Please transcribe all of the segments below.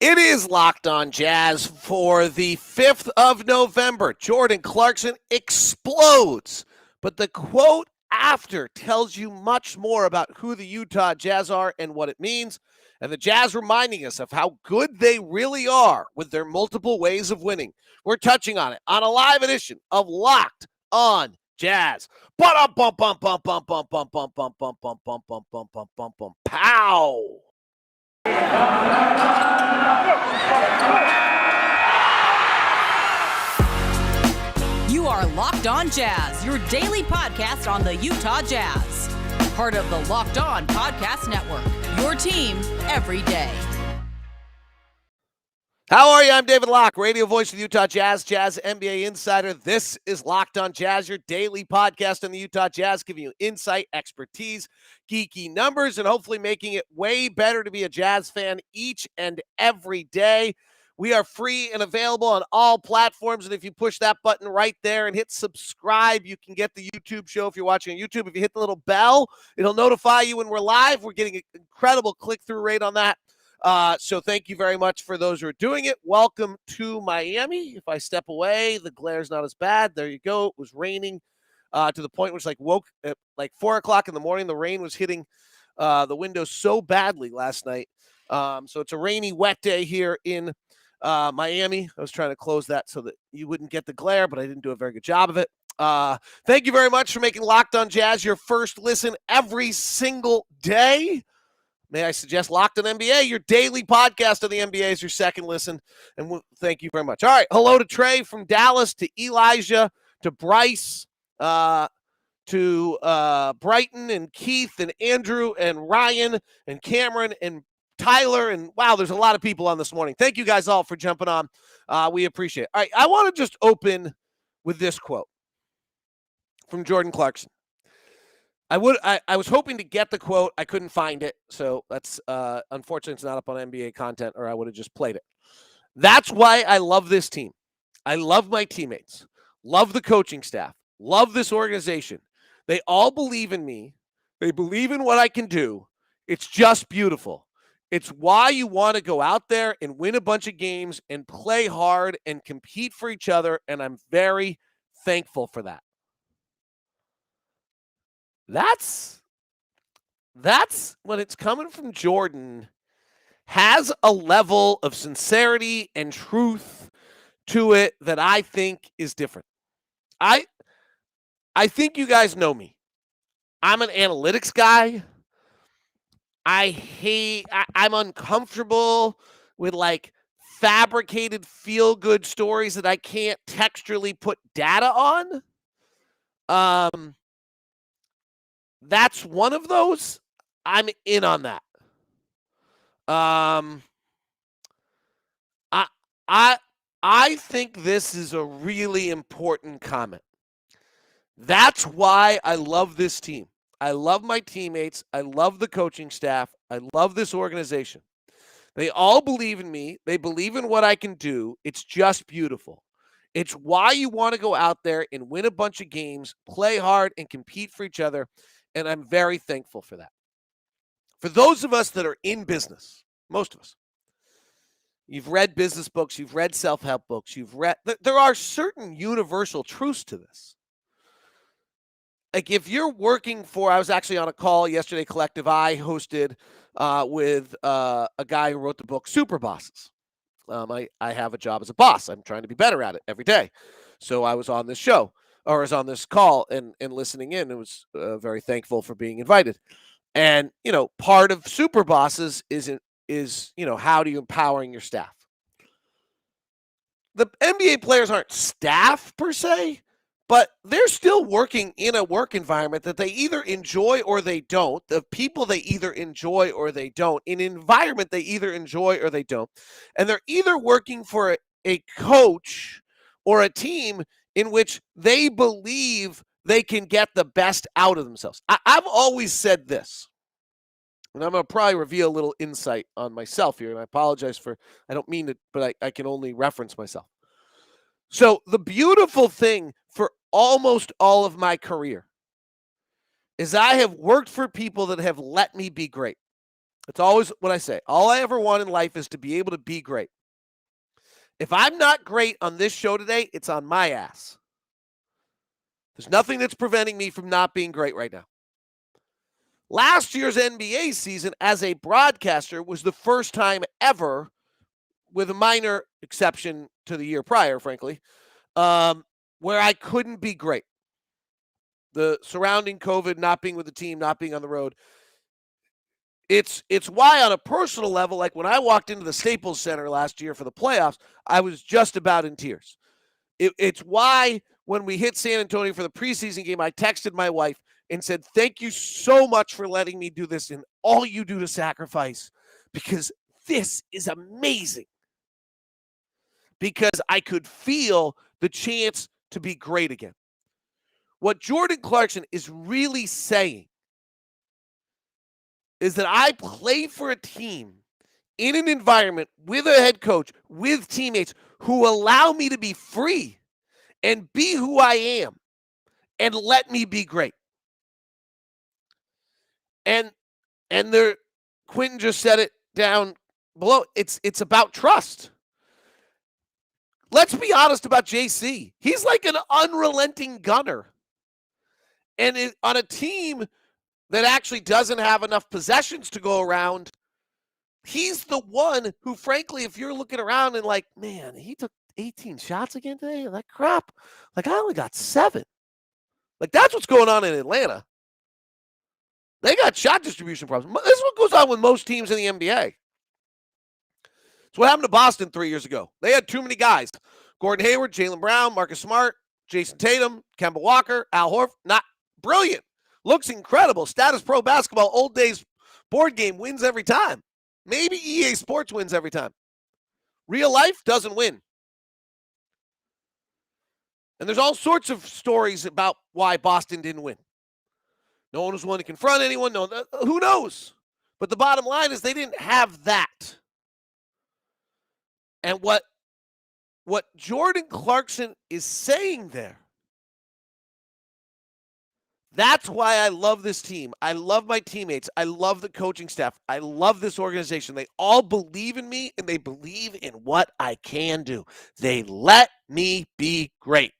It is Locked On Jazz for the 5th of November. Jordan Clarkson explodes, but the quote after tells you much more about who the Utah Jazz are and what it means, and the Jazz reminding us of how good they really are with their multiple ways of winning. We're touching on it on a live edition of Locked On Jazz. Pow! You are Locked On Jazz, your daily podcast on the Utah Jazz. Part of the Locked On Podcast Network, your team every day. How are you? I'm David Locke, radio voice of the Utah Jazz, Jazz NBA insider. This is Locked On Jazz, your daily podcast on the Utah Jazz, giving you insight, expertise, geeky numbers, and hopefully making it way better to be a Jazz fan each and every day. We are free and available on all platforms, and if you push that button right there and hit subscribe, you can get the YouTube show if you're watching on YouTube. If you hit the little bell, it'll notify you when we're live. We're getting an incredible click-through rate on that. So thank you very much for those who are doing it. Welcome to Miami. If I step away, the glare's not as bad. There you go. It was raining to the point which woke at 4 o'clock in the morning. The rain was hitting the window so badly last night. So it's a rainy, wet day here in Miami. I was trying to close that so that you wouldn't get the glare, but I didn't do a very good job of it. Thank you very much for making Locked On Jazz your first listen every single day. May I suggest Locked On NBA, your daily podcast on the NBA is your second listen, and thank you very much. All right, hello to Trey from Dallas, to Elijah, to Bryce, to Brighton, and Keith, and Andrew, and Ryan, and Cameron, and Tyler, and wow, there's a lot of people on this morning. Thank you guys all for jumping on. We appreciate it. All right, I want to just open with this quote from Jordan Clarkson. I was hoping to get the quote. I couldn't find it. So that's unfortunately it's not up on NBA content, or I would have just played it. That's why I love this team. I love my teammates. Love the coaching staff. Love this organization. They all believe in me. They believe in what I can do. It's just beautiful. It's why you want to go out there and win a bunch of games and play hard and compete for each other, and I'm very thankful for that. That's when it's coming from Jordan, has a level of sincerity and truth to it that I think is different. I think you guys know me. I'm an analytics guy. I'm uncomfortable with fabricated feel-good stories that I can't textually put data on. That's one of those. I'm in on that. I think this is a really important comment. That's why I love this team. I love my teammates. I love the coaching staff. I love this organization. They all believe in me. They believe in what I can do. It's just beautiful. It's why you want to go out there and win a bunch of games, play hard, and compete for each other. And I'm very thankful for that. For those of us that are in business, most of us, you've read business books, you've read self-help books, there are certain universal truths to this. Like if you're working I was actually on a call yesterday, Collective I hosted with a guy who wrote the book Super Bosses. I have a job as a boss. I'm trying to be better at it every day. So I was on this show. Or was on this call and listening in. It was very thankful for being invited. And, part of Super Bosses is how do you empowering your staff? The NBA players aren't staff per se, but they're still working in a work environment that they either enjoy or they don't. The people they either enjoy or they don't. In an environment they either enjoy or they don't. And they're either working for a coach or a team in which they believe they can get the best out of themselves. I've always said this, and I'm going to probably reveal a little insight on myself here, and I apologize I don't mean it, but I can only reference myself. So the beautiful thing for almost all of my career is I have worked for people that have let me be great. It's always what I say. All I ever want in life is to be able to be great. If I'm not great on this show today, it's on my ass. There's nothing that's preventing me from not being great right now. Last year's NBA season as a broadcaster was the first time ever, with a minor exception to the year prior, frankly, where I couldn't be great. The surrounding COVID, not being with the team, not being on the road. It's why on a personal level, like when I walked into the Staples Center last year for the playoffs, I was just about in tears. It's why when we hit San Antonio for the preseason game, I texted my wife and said, thank you so much for letting me do this and all you do to sacrifice, because this is amazing. Because I could feel the chance to be great again. What Jordan Clarkson is really saying is that I play for a team in an environment with a head coach, with teammates who allow me to be free and be who I am and let me be great. And there, Quentin just said it down below. It's about trust. Let's be honest about JC. He's like an unrelenting gunner. And on a team that actually doesn't have enough possessions to go around, he's the one who, frankly, if you're looking around and like, man, he took 18 shots again today, like crap. Like, I only got 7. Like, that's what's going on in Atlanta. They got shot distribution problems. This is what goes on with most teams in the NBA. It's what happened to Boston 3 years ago. They had too many guys. Gordon Hayward, Jaylen Brown, Marcus Smart, Jason Tatum, Kemba Walker, Al Horford. Not brilliant. Looks incredible. Status Pro basketball, old days board game wins every time. Maybe EA Sports wins every time. Real life doesn't win. And there's all sorts of stories about why Boston didn't win. No one was willing to confront anyone. No, who knows? But the bottom line is they didn't have that. And what Jordan Clarkson is saying there, that's why I love this team. I love my teammates. I love the coaching staff. I love this organization. They all believe in me, and they believe in what I can do. They let me be great.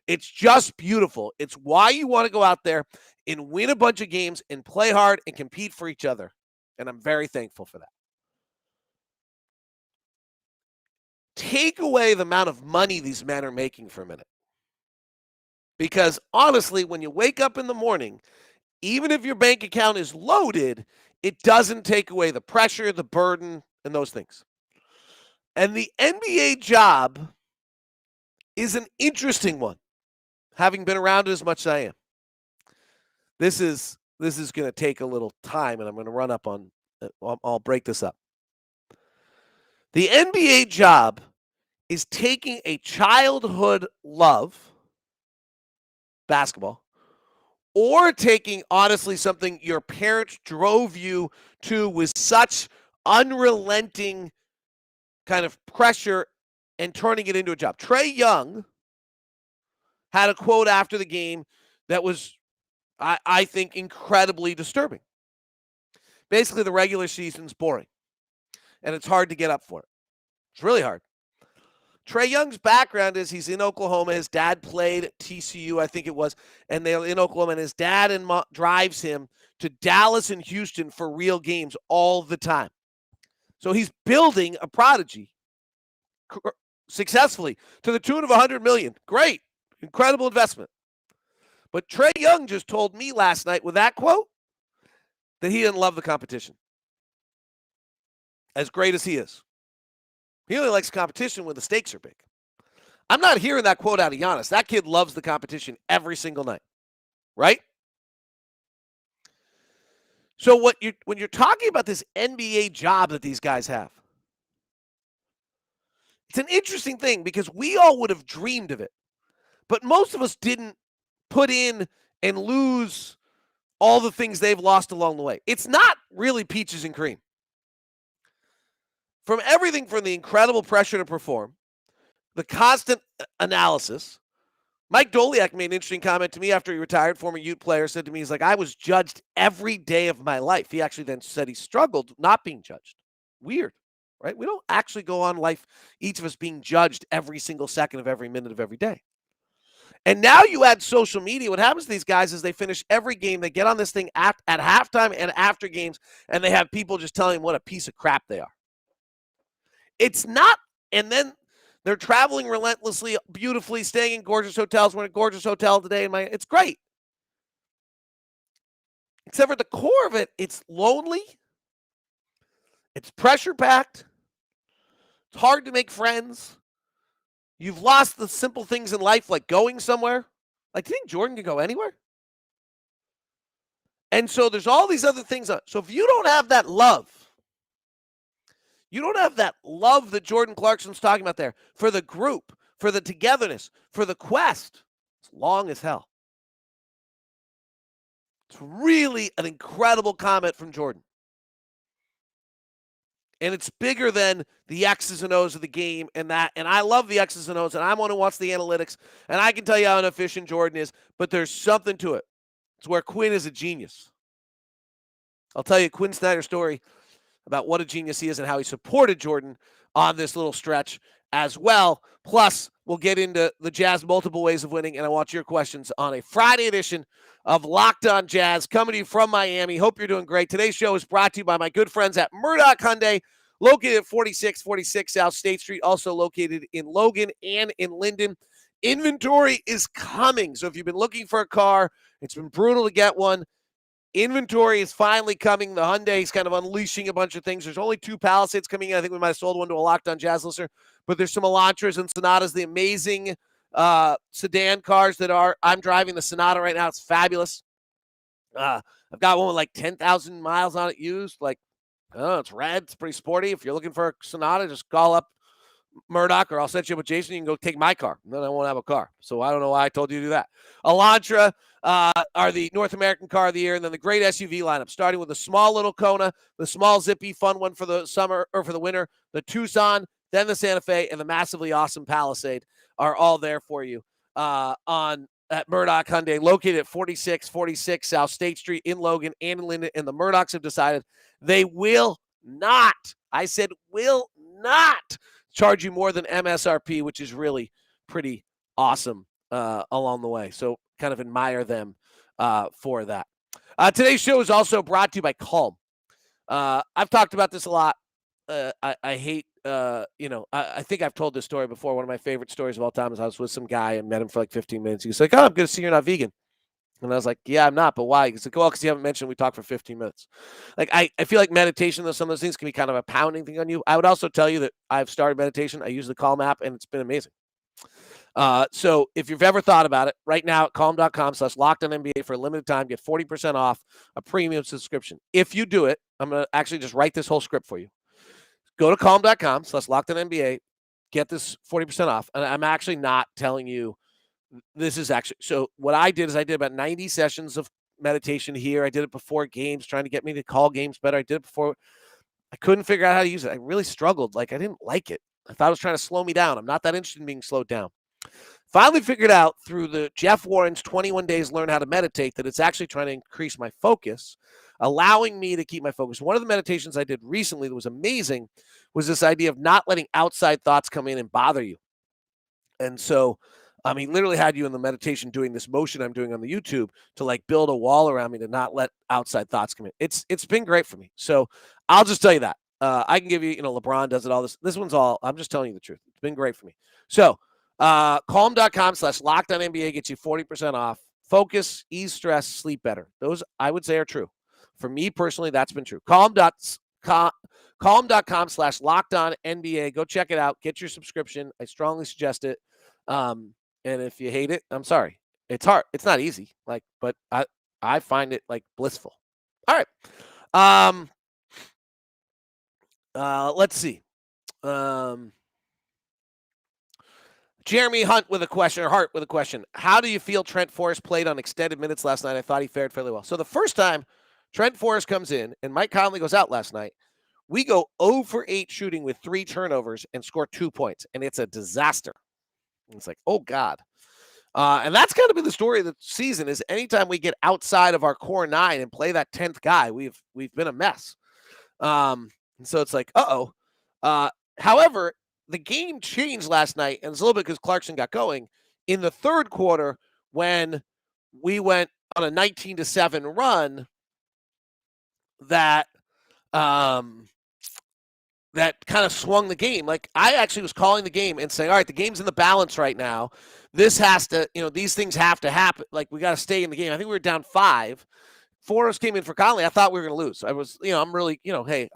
It's just beautiful. It's why you want to go out there and win a bunch of games and play hard and compete for each other. And I'm very thankful for that. Take away the amount of money these men are making for a minute. Because honestly, when you wake up in the morning, even if your bank account is loaded, it doesn't take away the pressure, the burden, and those things. And the NBA job is an interesting one, having been around it as much as I am. This is going to take a little time, and I'm going to run up on. I'll break this up. The NBA job is taking a childhood love, basketball, or taking, honestly, something your parents drove you to with such unrelenting kind of pressure and turning it into a job. Trae Young had a quote after the game that was, I think, incredibly disturbing. Basically, the regular season's boring, and it's hard to get up for it. It's really hard. Trae Young's background is he's in Oklahoma. His dad played at TCU, I think it was, and they're in Oklahoma, and his dad drives him to Dallas and Houston for real games all the time. So he's building a prodigy successfully to the tune of $100 million. Great. Incredible investment. But Trae Young just told me last night with that quote that he didn't love the competition. As great as he is. He only likes competition when the stakes are big. I'm not hearing that quote out of Giannis. That kid loves the competition every single night. Right? So when you're talking about this NBA job that these guys have, it's an interesting thing because we all would have dreamed of it. But most of us didn't put in and lose all the things they've lost along the way. It's not really peaches and cream. From everything from the incredible pressure to perform, the constant analysis, Mike Doliak made an interesting comment to me after he retired. Former Ute player said to me, he's like, I was judged every day of my life. He actually then said he struggled not being judged. Weird, right? We don't actually go on life, each of us being judged every single second of every minute of every day. And now you add social media. What happens to these guys is they finish every game. They get on this thing at halftime and after games, and they have people just telling them what a piece of crap they are. It's not, and then they're traveling relentlessly, beautifully, staying in gorgeous hotels. We're in a gorgeous hotel today. It's great. Except for the core of it, it's lonely. It's pressure-packed. It's hard to make friends. You've lost the simple things in life, like going somewhere. Like, do you think Jordan can go anywhere? And so there's all these other things. So if you don't have that love, you don't have that love that Jordan Clarkson's talking about there for the group, for the togetherness, for the quest, it's long as hell. It's really an incredible comment from Jordan. And it's bigger than the X's and O's of the game and that. And I love the X's and O's, and I'm one who wants the analytics. And I can tell you how inefficient Jordan is, but there's something to it. It's where Quinn is a genius. I'll tell you Quinn Snyder's story about what a genius he is and how he supported Jordan on this little stretch as well. Plus, we'll get into the Jazz multiple ways of winning, and I want your questions on a Friday edition of Locked On Jazz, coming to you from Miami. Hope you're doing great. Today's show is brought to you by my good friends at Murdoch Hyundai, located at 4646 South State Street, also located in Logan and in Linden. Inventory is coming, so if you've been looking for a car, it's been brutal to get one. Inventory is finally coming. The Hyundai is kind of unleashing a bunch of things. There's only 2 Palisades coming in. I think we might have sold one to a Locked On Jazz listener, but there's some Elantras and Sonatas, the amazing sedan cars that I'm driving the Sonata right now. It's fabulous. I've got one with like 10,000 miles on it used. Like, it's red. It's pretty sporty. If you're looking for a Sonata, just call up Murdoch, or I'll set you up with Jason. You can go take my car. Then I won't have a car. So I don't know why I told you to do that. Elantra are the North American Car of the Year, and then the great SUV lineup, starting with the small little Kona, the small zippy fun one for the summer or for the winter, the Tucson, then the Santa Fe, and the massively awesome Palisade are all there for you at Murdoch Hyundai, located at 4646 South State Street in Logan and in Linden. And the Murdochs have decided they will not, I said will not, charge you more than MSRP, which is really pretty awesome along the way. So kind of admire them for that. Today's show is also brought to you by Calm. I've talked about this a lot. I hate, I think I've told this story before. One of my favorite stories of all time is I was with some guy and met him for like 15 minutes. He was like, oh, I'm good to see you're not vegan. And I was like, yeah, I'm not, but why? He's like, well, because you haven't mentioned we talked for 15 minutes. Like, I feel like meditation, though, some of those things can be kind of a pounding thing on you. I would also tell you that I've started meditation. I use the Calm app, and it's been amazing. So if you've ever thought about it, right now at calm.com/LockedOnNBA for a limited time, get 40% off a premium subscription. If you do it, I'm going to actually just write this whole script for you. Go to calm.com/LockedOnNBA, get this 40% off. And I'm actually not telling you this is actually, so what I did is I did about 90 sessions of meditation here. I did it before games, trying to get me to call games better. I did it before. I couldn't figure out how to use it. I really struggled. Like, I didn't like it. I thought it was trying to slow me down. I'm not that interested in being slowed down. Finally figured out through the Jeff Warren's 21 Days Learn How to Meditate that it's actually trying to increase my focus, allowing me to keep my focus. One of the meditations I did recently that was amazing was this idea of not letting outside thoughts come in and bother you. And so, literally had you in the meditation doing this motion I'm doing on the YouTube to like build a wall around me to not let outside thoughts come in. It's been great for me. So I'll just tell you that. I can give you, LeBron does it all. This one's all, I'm just telling you the truth. It's been great for me. So calm.com/LockedOnNBA gets you 40% off. Focus, ease stress, sleep better. Those I would say are true. For me personally, that's been true. Calm.com/LockedOnNBA. Go check it out. Get your subscription. I strongly suggest it. And if you hate it, I'm sorry. It's hard. It's not easy. But I find it like blissful. All right. Let's see. Jeremy Hart with a question. How do you feel Trent Forrest played on extended minutes last night? I thought he fared fairly well. So the first time Trent Forrest comes in and Mike Conley goes out last night, we go 0 for 8 shooting with 3 turnovers and score 2 points. And it's a disaster. And it's like, oh, God. And that's got to be the story of the season is anytime we get outside of our core 9 and play that 10th guy, we've been a mess. And so it's like, uh-oh. However, the game changed last night, and it's a little bit because Clarkson got going in the third quarter when we went on a 19-7 run that that kind of swung the game. Like I actually was calling the game and saying, all right, the game's in the balance right now. This has to, these things have to happen. Like we got to stay in the game. I think we were down 5. Forrest came in for Conley. I thought we were going to lose. I was, I'm really, hey,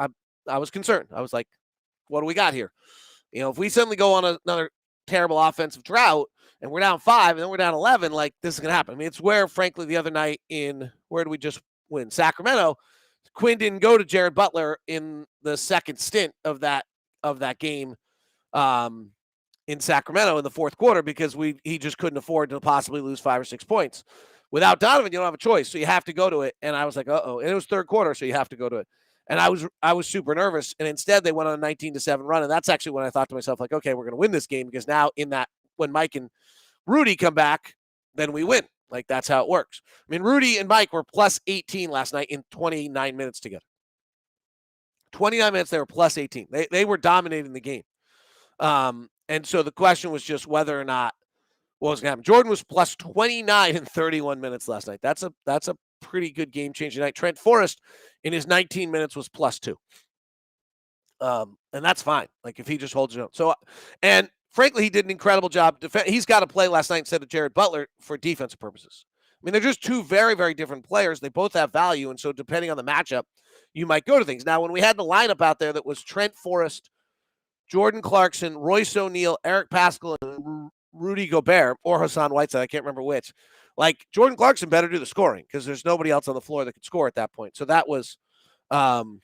I was concerned. I was like, what do we got here? If we suddenly go on another terrible offensive drought and we're down 5 and then we're down 11, like this is going to happen. I mean, it's where, frankly, the other night where did we just win? Sacramento. Quinn didn't go to Jared Butler in the second stint of that game in Sacramento in the fourth quarter because he just couldn't afford to possibly lose 5 or 6 points. Without Donovan, you don't have a choice, so you have to go to it. And I was like, uh-oh. And it was third quarter, so you have to go to it. And I was super nervous. And instead, they went on a 19-7 run. And that's actually when I thought to myself, like, okay, we're going to win this game because now when Mike and Rudy come back, then we win. Like, that's how it works. I mean, Rudy and Mike were plus 18 last night in 29 minutes together. 29 minutes, they were plus 18. They were dominating the game. And so the question was just whether or not what was going to happen. Jordan was plus 29 in 31 minutes last night. That's a pretty good game-changing night. Trent Forrest, in his 19 minutes, was plus 2. And that's fine. Like, if he just holds it up. So, and frankly, he did an incredible job. He's got to play last night instead of Jared Butler for defensive purposes. I mean, they're just two very, very different players. They both have value, and so depending on the matchup, you might go to things. Now, when we had the lineup out there that was Trent Forrest, Jordan Clarkson, Royce O'Neal, Eric Paschall, and Rudy Gobert, or Hassan Whiteside, I can't remember which. Like, Jordan Clarkson better do the scoring because there's nobody else on the floor that could score at that point. So that was an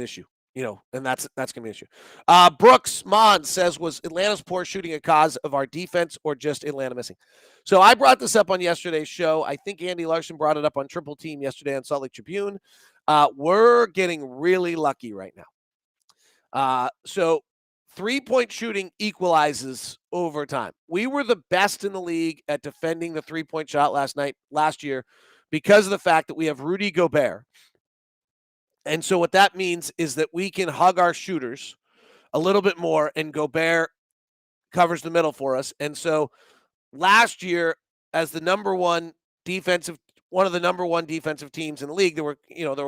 issue. And that's going to be an issue. Brooks Mond says, was Atlanta's poor shooting a cause of our defense or just Atlanta missing? So I brought this up on yesterday's show. I think Andy Larson brought it up on Triple Team yesterday on Salt Lake Tribune. We're getting really lucky right now. So 3-point shooting equalizes over time. We were the best in the league at defending the 3-point shot last year because of the fact that we have Rudy Gobert. And so what that means is that we can hug our shooters a little bit more, and Gobert covers the middle for us. And so last year, as one of the number one defensive teams in the league, there were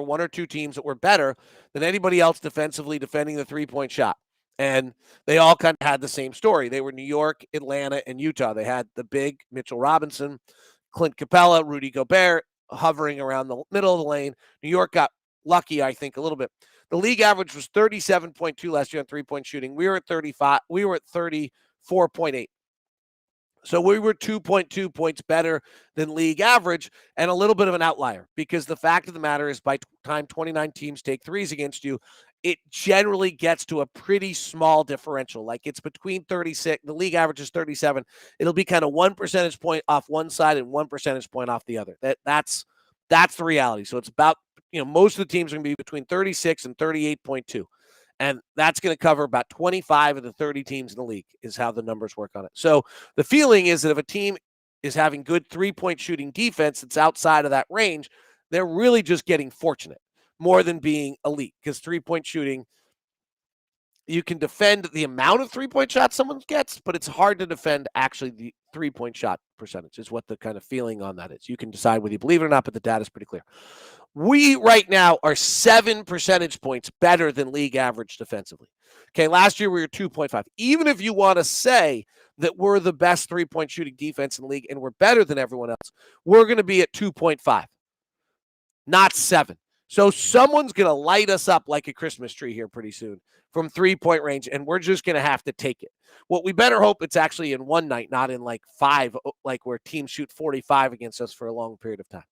1 or 2 teams that were better than anybody else defensively defending the 3-point shot. And they all kind of had the same story. They were New York, Atlanta, and Utah. They had the big Mitchell Robinson, Clint Capella, Rudy Gobert hovering around the middle of the lane. New York got lucky, I think, a little bit. The league average was 37.2 last year on 3-point shooting. We were at 35. We were at 34.8. So we were 2.2 points better than league average and a little bit of an outlier because the fact of the matter is by time 29 teams take threes against you, it generally gets to a pretty small differential. Like it's between 36. The league average is 37. It'll be kind of 1 percentage point off one side and 1 percentage point off the other. That's the reality. So it's about, most of the teams are going to be between 36 and 38.2. And that's going to cover about 25 of the 30 teams in the league is how the numbers work on it. So the feeling is that if a team is having good 3-point shooting defense that's outside of that range, they're really just getting fortunate more than being elite because 3-point shooting, you can defend the amount of 3-point shots someone gets, but it's hard to defend actually the 3-point shot percentage is what the kind of feeling on that is. You can decide whether you believe it or not, but the data is pretty clear. We right now are 7 percentage points better than league average defensively. Okay, last year we were 2.5. Even if you want to say that we're the best 3-point shooting defense in the league and we're better than everyone else, we're going to be at 2.5, not 7. So someone's going to light us up like a Christmas tree here pretty soon from 3-point range, and we're just going to have to take it. Well, we better hope it's actually in one night, not in like 5, like where teams shoot 45 against us for a long period of time.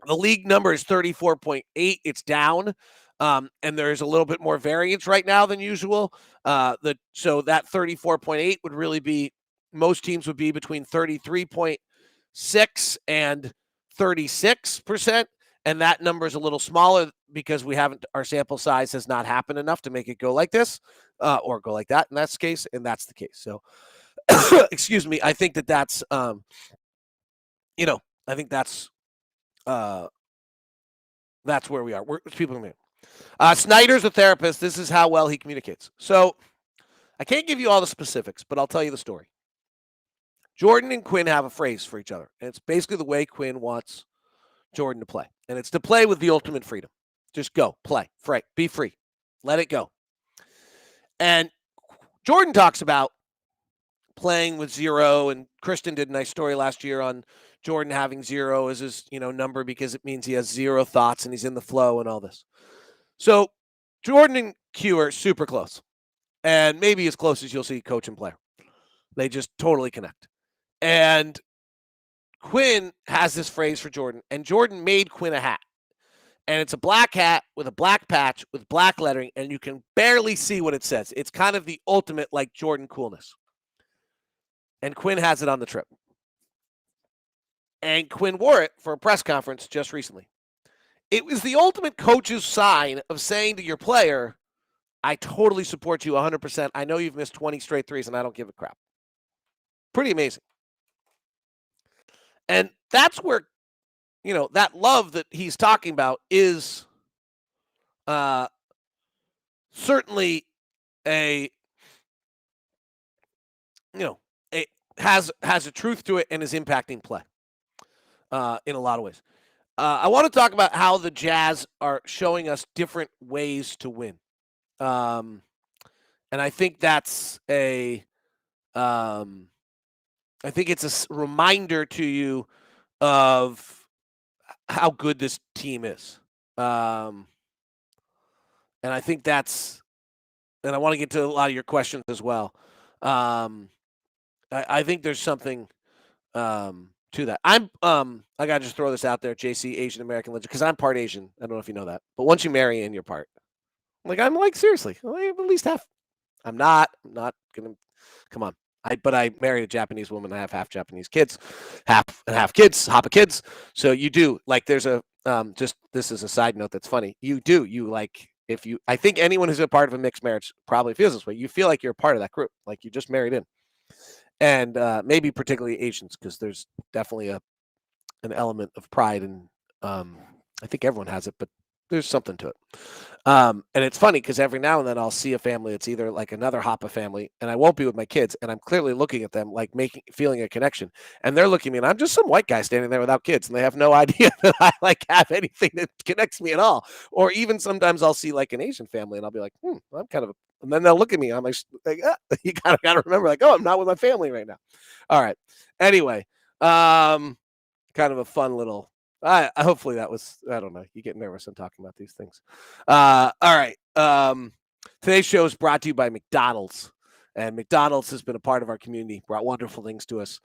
The league number is 34.8. It's down, and there's a little bit more variance right now than usual. So that 34.8 would really be, most teams would be between 33.6 and 36%. And that number is a little smaller because our sample size has not happened enough to make it go like this or go like that in that case. And that's the case. So excuse me, I think that's I think that's where we are. People in Snyder's a therapist. This is how well he communicates. So I can't give you all the specifics, but I'll tell you the story. Jordan and Quinn have a phrase for each other, and it's basically the way Quinn wants Jordan to play. And it's to play with the ultimate freedom. Just go, play, be free, let it go. And Jordan talks about playing with zero, and Kristen did a nice story last year on Jordan having zero as his number because it means he has zero thoughts and he's in the flow and all this. So Jordan and Q are super close, and maybe as close as you'll see coach and player. They just totally connect. And Quinn has this phrase for Jordan, and Jordan made Quinn a hat. And it's a black hat with a black patch with black lettering, and you can barely see what it says. It's kind of the ultimate, like, Jordan coolness. And Quinn has it on the trip. And Quinn wore it for a press conference just recently. It was the ultimate coach's sign of saying to your player, I totally support you 100%. I know you've missed 20 straight threes, and I don't give a crap. Pretty amazing. And that's where, that love that he's talking about is certainly it has a truth to it and is impacting play in a lot of ways. I want to talk about how the Jazz are showing us different ways to win. And I think that's I think it's a reminder to you of how good this team is. And I think and I want to get to a lot of your questions as well. I think there's something to that. I gotta just throw this out there, JC, Asian American legend, because I'm part Asian. I don't know if you know that, but once you marry in, you're part. I'm like, seriously, at least half. I'm not gonna. Come on. But I married a Japanese woman. I have half Japanese kids, half kids, Hapa kids. So you do, like, there's a just this is a side note that's funny. You like, I think anyone who's a part of a mixed marriage probably feels this way. You feel like you're a part of that group, like you just married in, and maybe particularly Asians, because there's definitely an element of pride, and I think everyone has it, but there's something to it. And it's funny because every now and then I'll see a family that's either like another Hapa family, and I won't be with my kids, and I'm clearly looking at them like feeling a connection, and they're looking at me, and I'm just some white guy standing there without kids, and they have no idea that I like have anything that connects me at all. Or even sometimes I'll see like an Asian family, and I'll be like, I'm kind of, and then they'll look at me, I'm like you gotta remember, like, I'm not with my family right now. All right. Anyway, kind of a fun little. Hopefully that was, I don't know. You get nervous on talking about these things. All right. Today's show is brought to you by McDonald's. And McDonald's has been a part of our community, brought wonderful things to us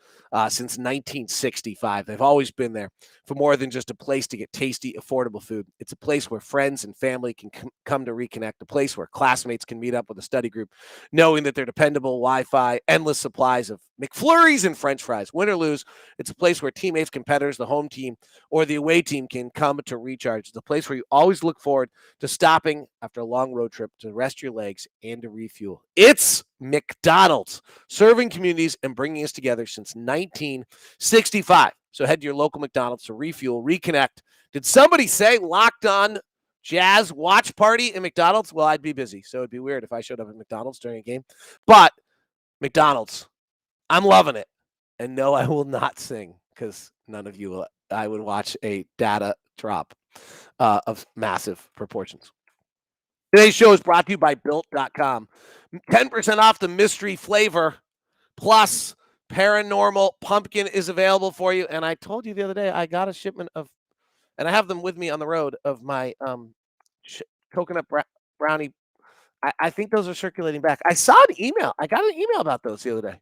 since 1965. They've always been there for more than just a place to get tasty, affordable food. It's a place where friends and family can come to reconnect, a place where classmates can meet up with a study group, knowing that they're dependable Wi-Fi, endless supplies of McFlurries and French fries. Win or lose, it's a place where teammates, competitors, the home team, or the away team can come to recharge. It's a place where you always look forward to stopping after a long road trip to rest your legs and to refuel. It's McDonald's, serving communities and bringing us together since 1965. So head to your local McDonald's to refuel, reconnect. Did somebody say Locked On Jazz watch party at McDonald's? Well, I'd be busy, so it'd be weird if I showed up at McDonald's during a game. But McDonald's, I'm loving it. And no, I will not sing, because none of you will. I would watch a data drop of massive proportions. Today's show is brought to you by Built.com. 10% off the mystery flavor plus paranormal pumpkin is available for you. And I told you the other day, I got a shipment of, and I have them with me on the road, of my coconut brownie. I think those are circulating back. I saw an email. I got an email about those the other day.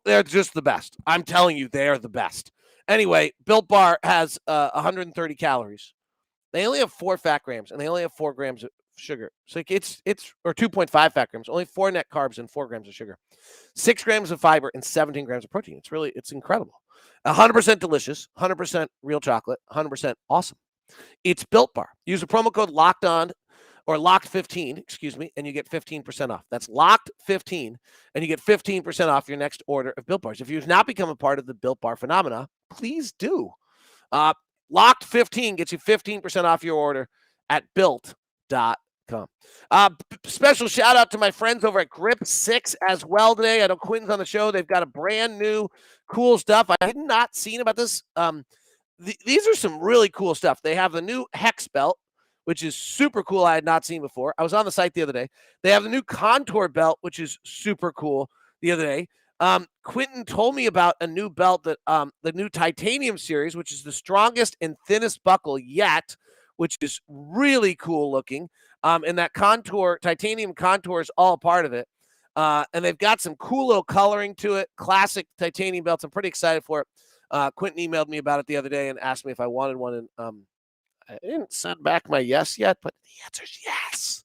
They're just the best. I'm telling you, they are the best. Anyway, Built Bar has 130 calories. They only have 4 fat grams, and they only have 4 grams of sugar. So it's or 2.5 fat grams, only 4 net carbs and 4 grams of sugar, 6 grams of fiber, and 17 grams of protein. It's incredible. 100% delicious, 100% real chocolate, 100% awesome. It's Built Bar. Use the promo code Locked On or locked 15, and you get 15% off. That's locked 15, and you get 15% off your next order of Built Bars. If you've not become a part of the Built Bar phenomena, please do. Locked 15 gets you 15% off your order at built.com. Special shout out to my friends over at Grip 6 as well today. I know Quentin's on the show. They've got a brand new cool stuff. I had not seen about this. These are some really cool stuff. They have the new Hex belt, which is super cool. I had not seen before. I was on the site the other day. They have the new Contour belt, which is super cool the other day. Quentin told me about a new belt that the new Titanium series, which is the strongest and thinnest buckle yet, which is really cool looking. And that Titanium Contour is all part of it. And they've got some cool little coloring to it. Classic Titanium belts. I'm pretty excited for it. Quentin emailed me about it the other day and asked me if I wanted one. And I didn't send back my yes yet, but the answer is yes.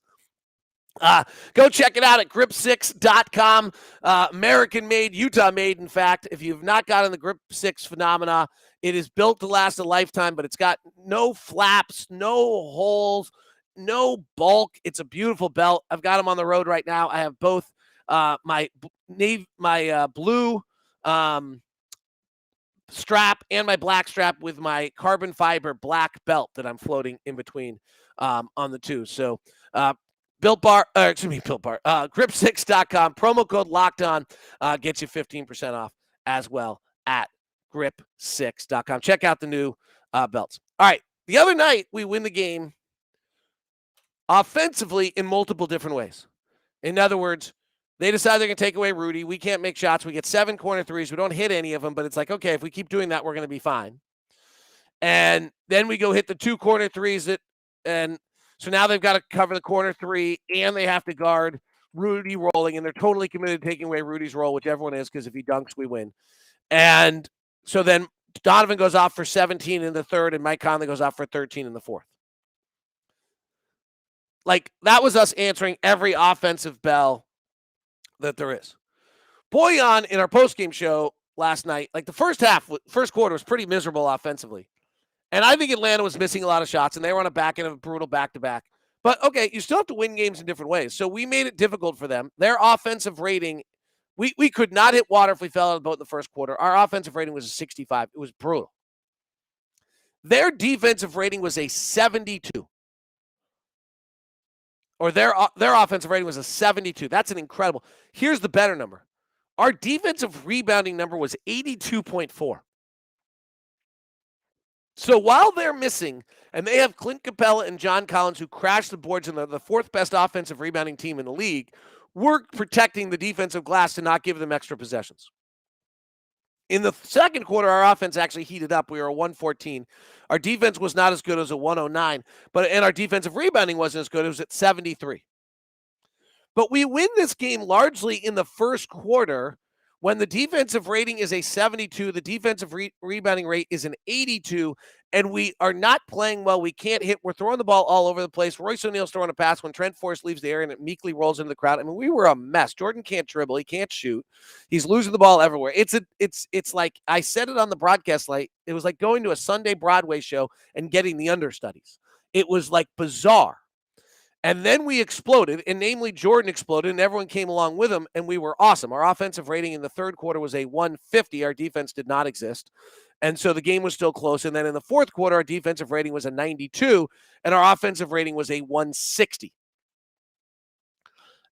Go check it out at grip6.com. American made, Utah made. In fact, if you've not gotten the Grip 6 phenomena, it is built to last a lifetime, but it's got no flaps, no holes, no bulk. It's a beautiful belt. I've got them on the road right now. I have both my blue strap and my black strap with my carbon fiber black belt that I'm floating in between on the two. So grip6.com, promo code locked on, gets you 15% off as well at grip6.com. Check out the new belts. All right. The other night we win the game offensively in multiple different ways. In other words, they decide they're going to take away Rudy. We can't make shots. We get 7 corner threes. We don't hit any of them, but it's like, okay, if we keep doing that, we're going to be fine. And then we go hit the 2 corner threes and so now they've got to cover the corner 3 and they have to guard Rudy rolling, and they're totally committed to taking away Rudy's roll, which everyone is, because if he dunks, we win. And so then Donovan goes off for 17 in the third, and Mike Conley goes off for 13 in the fourth. Like, that was us answering every offensive bell that there is. Boyan, in our postgame show last night, like the first quarter was pretty miserable offensively. And I think Atlanta was missing a lot of shots, and they were on a back end of a brutal back-to-back. But, okay, you still have to win games in different ways. So we made it difficult for them. Their offensive rating, we could not hit water if we fell out of the boat in the first quarter. Our offensive rating was a 65. It was brutal. Their defensive rating was a 72. Or their offensive rating was a 72. That's an incredible. Here's the better number. Our defensive rebounding number was 82.4. So while they're missing, and they have Clint Capella and John Collins, who crashed the boards and the fourth best offensive rebounding team in the league, we're protecting the defensive glass to not give them extra possessions. In the second quarter, our offense actually heated up. We were a 114. Our defense was not as good as a 109, and our defensive rebounding wasn't as good. It was at 73. But we win this game largely in the first quarter when the defensive rating is a 72, the defensive rebounding rate is an 82, and we are not playing well. We can't hit. We're throwing the ball all over the place. Royce O'Neal's throwing a pass when Trent Forrest leaves the area, and it meekly rolls into the crowd. I mean, we were a mess. Jordan can't dribble. He can't shoot. He's losing the ball everywhere. It's like, I said it on the broadcast light. It was like going to a Sunday Broadway show and getting the understudies. It was like bizarre. And then we exploded, and namely Jordan exploded, and everyone came along with him, and we were awesome. Our offensive rating in the third quarter was a 150. Our defense did not exist. And so the game was still close. And then in the fourth quarter, our defensive rating was a 92, and our offensive rating was a 160.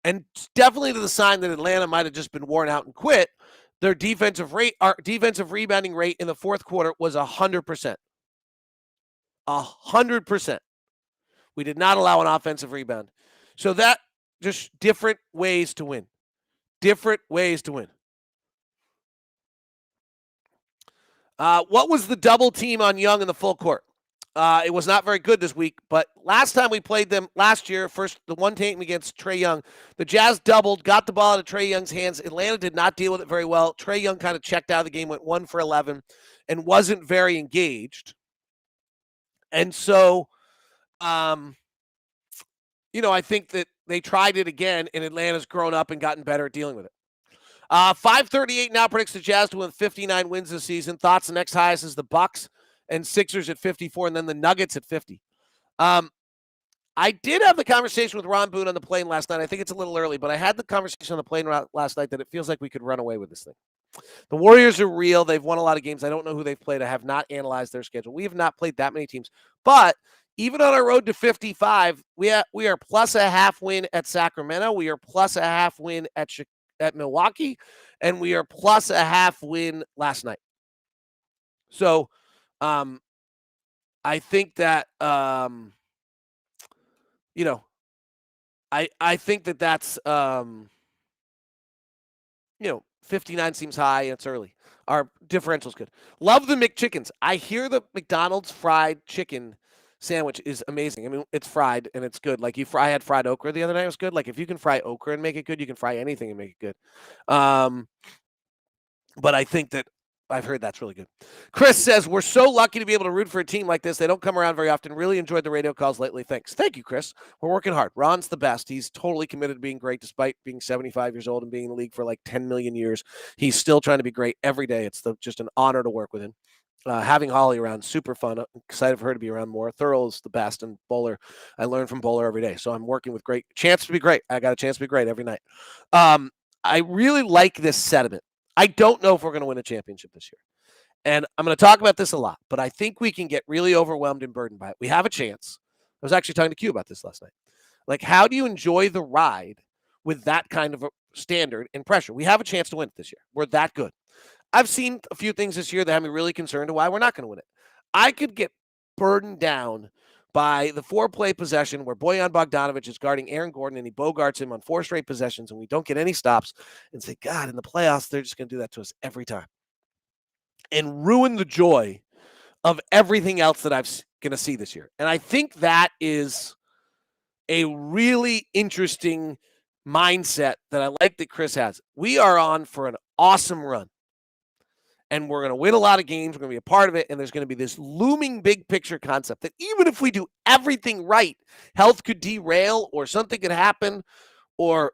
And definitely to the sign that Atlanta might have just been worn out and quit, our defensive rebounding rate in the fourth quarter was 100%. 100%. We did not allow an offensive rebound. So that, just different ways to win. Different ways to win. What was the double team on Young in the full court? It was not very good this week, but last time we played them last year, the one team against Trae Young, the Jazz doubled, got the ball out of Trae Young's hands. Atlanta did not deal with it very well. Trae Young kind of checked out of the game, went 1 for 11, and wasn't very engaged. And so, I think that they tried it again, and Atlanta's grown up and gotten better at dealing with it. 538 now predicts the Jazz to win 59 wins this season. Thoughts the next highest is the Bucks and Sixers at 54, and then the Nuggets at 50. I I did have the conversation with Ron Boone on the plane last night. I think it's a little early, but I had the conversation on the plane last night that it feels like we could run away with this thing. The Warriors are real. They've won a lot of games. I don't know who they've played. I have not analyzed their schedule. We have not played that many teams. But even on our road to 55, we are plus a half win at Sacramento. We are plus a half win at Milwaukee. And we are plus a half win last night. So I think that, I think that's, 59 seems high and it's early. Our differential's good. Love the McChickens. I hear the McDonald's fried chicken sandwich is amazing. I mean, it's fried and it's good. Like I had fried okra the other night. It was good. Like if you can fry okra and make it good, you can fry anything and make it good. But I think that I've heard that's really good. Chris says, we're so lucky to be able to root for a team like this. They don't come around very often. Really enjoyed the radio calls lately. Thanks. Thank you, Chris. We're working hard. Ron's the best. He's totally committed to being great despite being 75 years old and being in the league for like 10 million years. He's still trying to be great every day. It's just an honor to work with him. Having Holly around, super fun. I'm excited for her to be around more. Thurl is the best, and Bowler, I learn from Bowler every day. So I'm working with great chance to be great. I got a chance to be great every night. I really like this sentiment. I don't know if we're going to win a championship this year. And I'm going to talk about this a lot, but I think we can get really overwhelmed and burdened by it. We have a chance. I was actually talking to Q about this last night. Like, how do you enjoy the ride with that kind of a standard and pressure? We have a chance to win it this year. We're that good. I've seen a few things this year that have me really concerned to why we're not going to win it. I could get burdened down by the 4-play possession where Bojan Bogdanovic is guarding Aaron Gordon and he bogarts him on 4 straight possessions and we don't get any stops and say, God, in the playoffs, they're just going to do that to us every time. And ruin the joy of everything else that I'm going to see this year. And I think that is a really interesting mindset that I like that Chris has. We are on for an awesome run. And we're going to win a lot of games. We're going to be a part of it. And there's going to be this looming big picture concept that even if we do everything right, health could derail or something could happen or,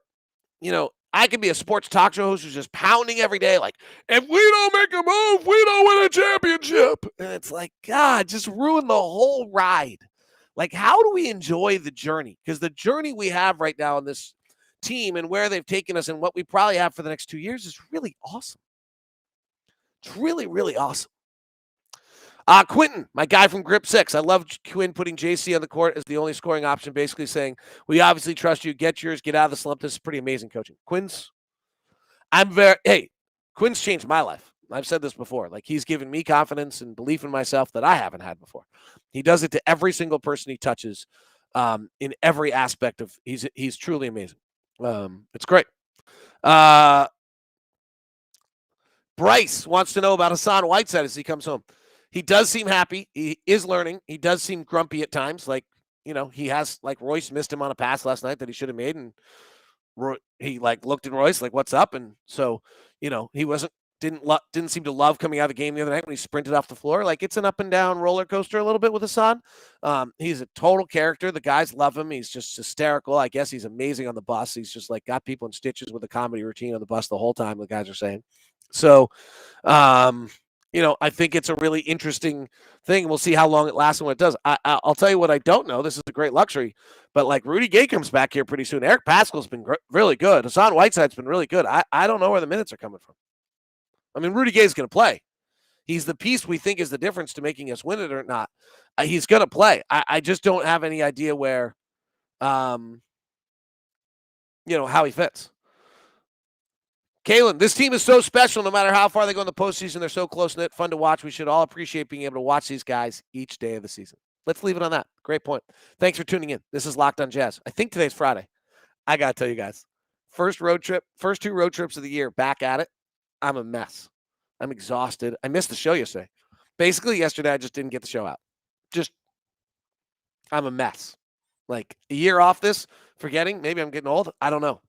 I could be a sports talk show host who's just pounding every day, like, if we don't make a move, we don't win a championship. And it's like, God, just ruin the whole ride. Like, how do we enjoy the journey? Because the journey we have right now on this team and where they've taken us and what we probably have for the next 2 years is really awesome. It's really, really awesome. Quentin, my guy from Grip 6. I love Quinn putting JC on the court as the only scoring option, basically saying, we obviously trust you. Get yours. Get out of the slump. This is pretty amazing coaching. Quinn's changed my life. I've said this before. Like, he's given me confidence and belief in myself that I haven't had before. He does it to every single person he touches in every aspect of he's truly amazing. It's great. Bryce wants to know about Hassan Whiteside as he comes home. He does seem happy. He is learning. He does seem grumpy at times. Like, he has, like, Royce missed him on a pass last night that he should have made. And he looked at Royce like, what's up? And so, he didn't seem to love coming out of the game the other night when he sprinted off the floor. Like, it's an up and down roller coaster a little bit with Hassan. He's a total character. The guys love him. He's just hysterical. I guess he's amazing on the bus. He's just got people in stitches with a comedy routine on the bus the whole time, the guys are saying. So, I think it's a really interesting thing. We'll see how long it lasts and what it does. I'll tell you what I don't know. This is a great luxury, but Rudy Gay comes back here pretty soon. Eric Paschall's been really good. Hassan Whiteside's been really good. I don't know where the minutes are coming from. I mean, Rudy Gay's going to play. He's the piece we think is the difference to making us win it or not. He's going to play. I just don't have any idea where, how he fits. Kalen, this team is so special. No matter how far they go in the postseason, they're so close-knit, fun to watch. We should all appreciate being able to watch these guys each day of the season. Let's leave it on that. Great point. Thanks for tuning in. This is Locked on Jazz. I think today's Friday. I got to tell you guys, first 2 road trips of the year, back at it. I'm a mess. I'm exhausted. I missed the show yesterday. Basically, yesterday, I just didn't get the show out. I'm a mess. Like, a year off this, forgetting, maybe I'm getting old. I don't know.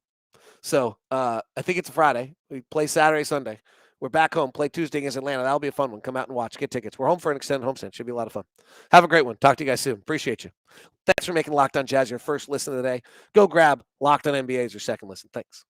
So I think it's a Friday. We play Saturday, Sunday. We're back home, play Tuesday against Atlanta. That'll be a fun one. Come out and watch. Get tickets. We're home for an extended homestand. Should be a lot of fun. Have a great one. Talk to you guys soon. Appreciate you. Thanks for making Locked on Jazz your first listen of the day. Go grab Locked on NBA as your second listen. Thanks.